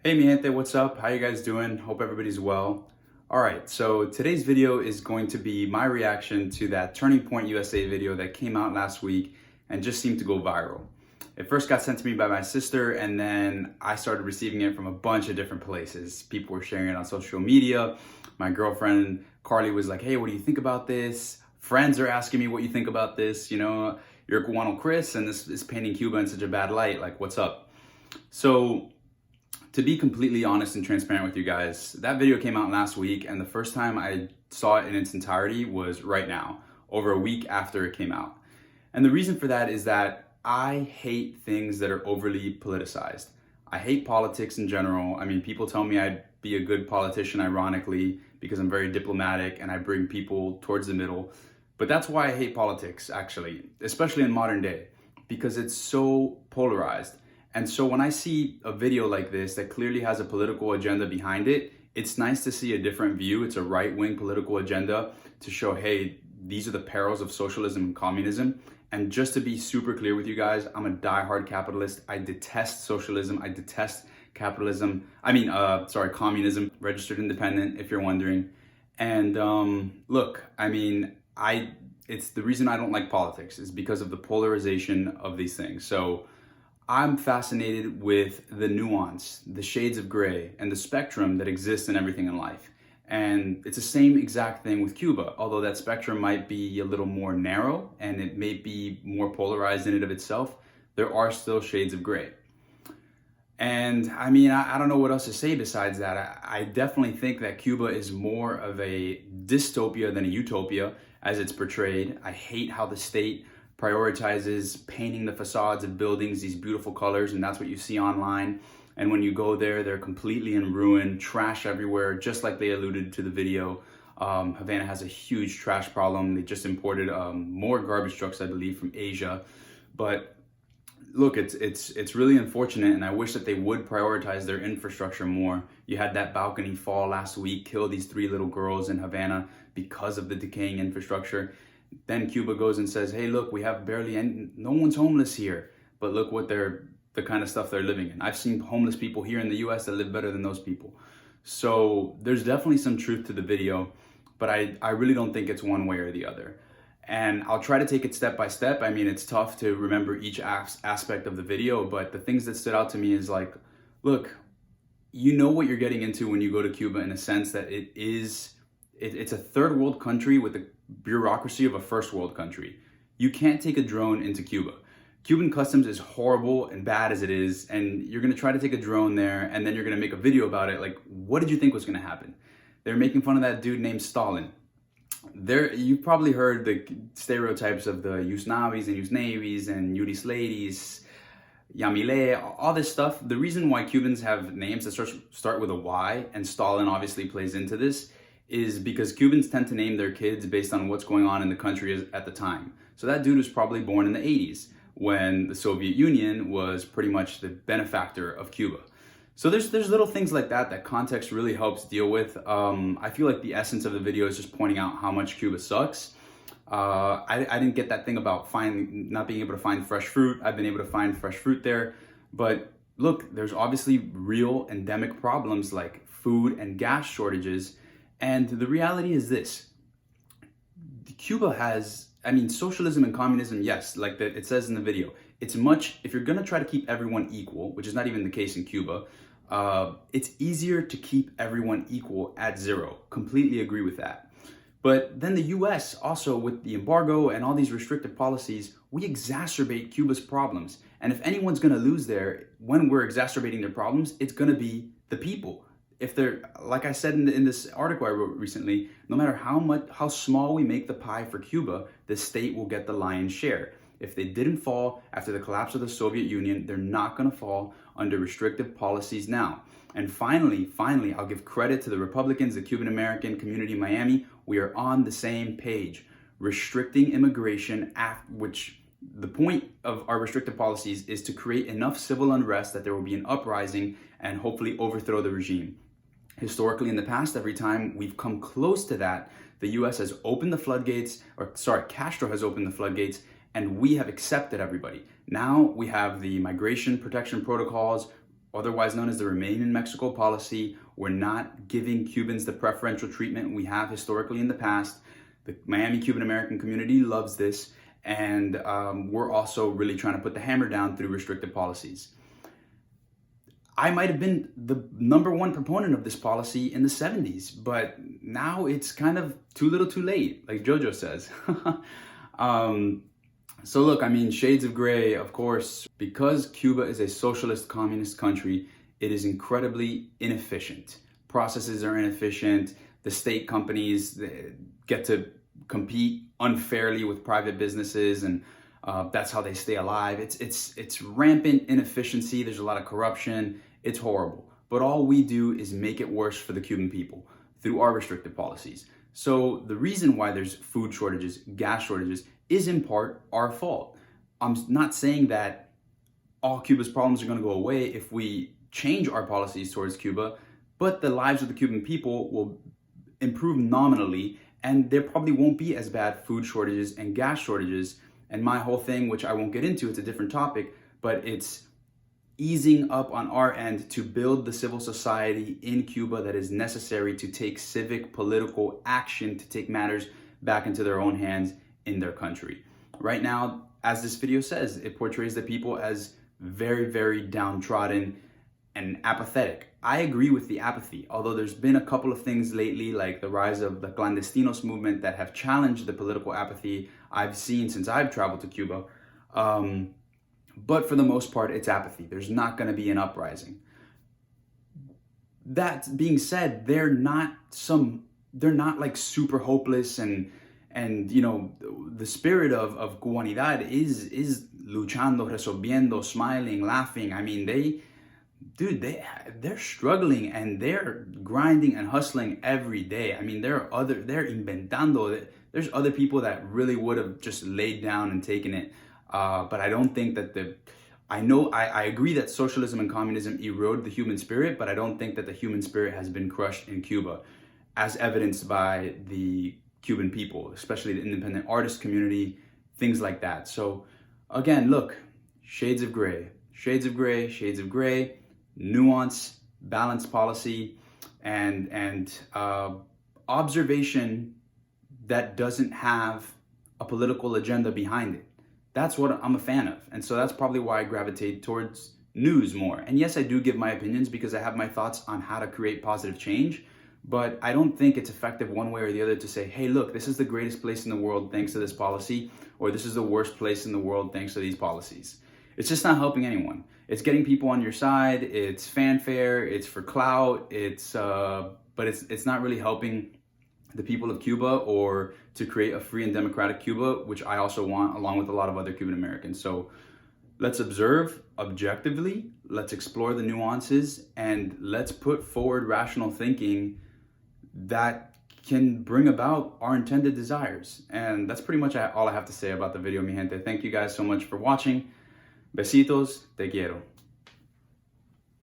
Hey mi gente, what's up? How you guys doing? Hope everybody's well. Alright, so today's video is going to be my reaction to that Turning Point USA video that came out last week and just seemed to go viral. It first got sent to me by my sister, and then I started receiving it from a bunch of different places. People were sharing it on social media. My girlfriend Carly was like, hey, what do you think about this? Friends are asking me what you think about this. You know, you're Cubano Chris and this is painting Cuba in such a bad light. Like, what's up? So, to be completely honest and transparent with you guys, that video came out last week, and the first time I saw it in its entirety was right now, over a week after it came out. And the reason for that is that I hate things that are overly politicized. I hate politics in general. I mean, people tell me I'd be a good politician, ironically, because I'm very diplomatic and I bring people towards the middle. But that's why I hate politics, actually, especially in modern day, because it's so polarized. And so when I see a video like this that clearly has a political agenda behind it, it's nice to see a different view. It's a right-wing political agenda to show, hey, these are the perils of socialism and communism. And just to be super clear with you guys, I'm a diehard capitalist. I detest socialism. I detest capitalism. Communism, registered independent, if you're wondering. And look, I mean, it's the reason I don't like politics is because of the polarization of these things. So I'm fascinated with the nuance, the shades of gray, and the spectrum that exists in everything in life. And it's the same exact thing with Cuba, although that spectrum might be a little more narrow and it may be more polarized in and of itself, there are still shades of gray. And I mean, I don't know what else to say besides that. I definitely think that Cuba is more of a dystopia than a utopia as it's portrayed. I hate how the state prioritizes painting the facades of buildings these beautiful colors, and that's what you see online. And when you go there, they're completely in ruin, trash everywhere, just like they alluded to the video. Havana has a huge trash problem. They just imported more garbage trucks, I believe, from Asia. But look, it's really unfortunate, and I wish that they would prioritize their infrastructure more. You had that balcony fall last week, kill these 3 little girls in Havana because of the decaying infrastructure. Then Cuba goes and says, hey, look, we have no one's homeless here, but look what the kind of stuff they're living in. I've seen homeless people here in the US that live better than those people. So there's definitely some truth to the video, but I really don't think it's one way or the other. And I'll try to take it step by step. I mean, it's tough to remember each aspect of the video, but the things that stood out to me is like, look, you know what you're getting into when you go to Cuba, in a sense that it's a third world country with the bureaucracy of a first world country. You can't take a drone into Cuba. Cuban customs is horrible and bad as it is, and you're gonna try to take a drone there and then you're gonna make a video about it. Like, what did you think was gonna happen? They're making fun of that dude named Stalin. You've probably heard the stereotypes of the Yusnavis and Yusnavis and Yudis ladies, Yamile, all this stuff. The reason why Cubans have names that start with a Y, and Stalin obviously plays into this, is because Cubans tend to name their kids based on what's going on in the country at the time. So that dude was probably born in the 80s when the Soviet Union was pretty much the benefactor of Cuba. So there's little things like that context really helps deal with. I feel like the essence of the video is just pointing out how much Cuba sucks. I didn't get that thing about not being able to find fresh fruit. I've been able to find fresh fruit there. But look, there's obviously real endemic problems like food and gas shortages. And the reality is this: Cuba has, socialism and communism, yes, like it says in the video, if you're gonna try to keep everyone equal, which is not even the case in Cuba, it's easier to keep everyone equal at zero. Completely agree with that. But then the US also, with the embargo and all these restrictive policies, we exacerbate Cuba's problems. And if anyone's gonna lose there when we're exacerbating their problems, it's gonna be the people. If they're, like I said in this article I wrote recently, no matter how small we make the pie for Cuba, the state will get the lion's share. If they didn't fall after the collapse of the Soviet Union, they're not gonna fall under restrictive policies now. And finally, I'll give credit to the Republicans, the Cuban American community in Miami. We are on the same page. Restricting immigration, which the point of our restrictive policies is to create enough civil unrest that there will be an uprising and hopefully overthrow the regime. Historically, in the past, every time we've come close to that, the US has opened the floodgates, Castro has opened the floodgates, and we have accepted everybody. Now we have the migration protection protocols, otherwise known as the Remain in Mexico policy. We're not giving Cubans the preferential treatment we have historically in the past. The Miami Cuban American community loves this, and we're also really trying to put the hammer down through restrictive policies. I might have been the #1 proponent of this policy in the 70s, but now it's kind of too little too late, like JoJo says. So look, I mean, shades of gray, of course. Because Cuba is a socialist communist country, it is incredibly inefficient. Processes are inefficient. The state companies get to compete unfairly with private businesses, and that's how they stay alive. It's rampant inefficiency. There's a lot of corruption. It's horrible. But all we do is make it worse for the Cuban people through our restrictive policies. So the reason why there's food shortages, gas shortages, is in part our fault. I'm not saying that all Cuba's problems are going to go away if we change our policies towards Cuba, but the lives of the Cuban people will improve nominally, and there probably won't be as bad food shortages and gas shortages. And my whole thing, which I won't get into, it's a different topic, but it's easing up on our end to build the civil society in Cuba that is necessary to take civic political action to take matters back into their own hands in their country. Right now, as this video says, it portrays the people as very, very downtrodden and apathetic. I agree with the apathy, although there's been a couple of things lately, like the rise of the clandestinos movement, that have challenged the political apathy I've seen since I've traveled to Cuba. But for the most part, it's apathy. There's not going to be an uprising. That being said, they're not like super hopeless, and you know, the spirit of Cubanidad is luchando, resolviendo, smiling, laughing. I mean, they're struggling and they're grinding and hustling every day. I mean, they're inventando. There's other people that really would have just laid down and taken it. But I don't think that I agree that socialism and communism erode the human spirit, but I don't think that the human spirit has been crushed in Cuba, as evidenced by the Cuban people, especially the independent artist community, things like that. So again, look, shades of gray, shades of gray, shades of gray, nuance, balanced policy, and observation that doesn't have a political agenda behind it. That's what I'm a fan of. And so that's probably why I gravitate towards news more. And yes, I do give my opinions because I have my thoughts on how to create positive change, but I don't think it's effective one way or the other to say, hey, look, this is the greatest place in the world thanks to this policy, or this is the worst place in the world thanks to these policies. It's just not helping anyone. It's getting people on your side. It's fanfare. It's for clout. But it's not really helping the people of Cuba, or to create a free and democratic Cuba, which I also want, along with a lot of other Cuban Americans. So let's observe objectively, let's explore the nuances, and let's put forward rational thinking that can bring about our intended desires. And that's pretty much all I have to say about the video, mi gente. Thank you guys so much for watching. Besitos, te quiero.